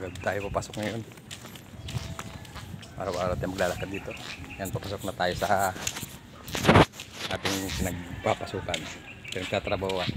Agad tayo papasok ngayon. Araw-araw tayo maglalakad dito. Yan, papasok na tayo sa ating pinagpapasukan, pinagtatrabahuan.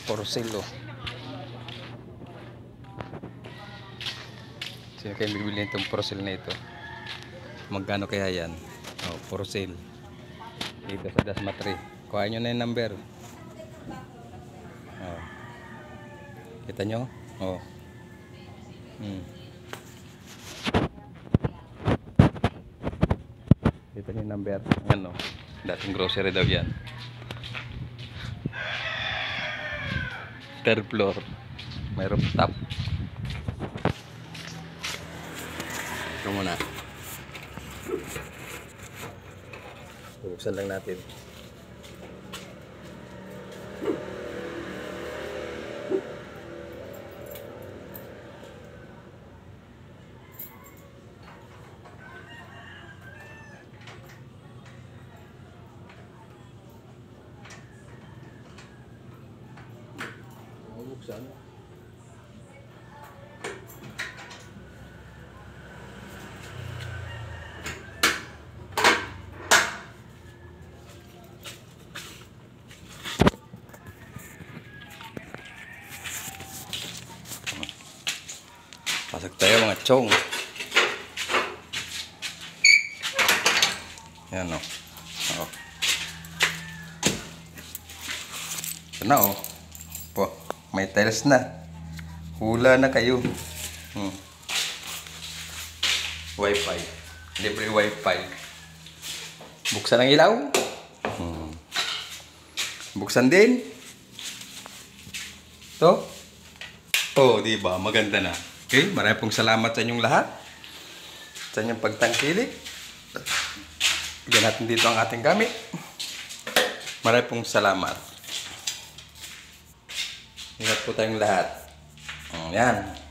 Porcelo. Sino kayo bibili itong porcel na ito? Magkano kaya yan? Oh, porcel. Dito sa Dasmatri. Kuha nyo na yung number. Oh. Kita nyo? Oh. Kita nyo yung number. Ano? Dating grocery daw yan. Third floor. May rooftop. Ito muna. Buksan lang natin. Buksan. Pasok tayo mga chong. Yan o. Oh. Ito na o. Po. May tiles na. Hula na kayo. Wi-Fi. Libre Wi-Fi. Buksan ang ilaw. Buksan din. Ito. Oh, di ba? Maganda na. Okay, maraming pong salamat sa inyong lahat. Sa inyong pagtangkilik. Bigyan natin dito ang ating gamit. Maraming pong salamat. Ingat po tayong lahat. Yan.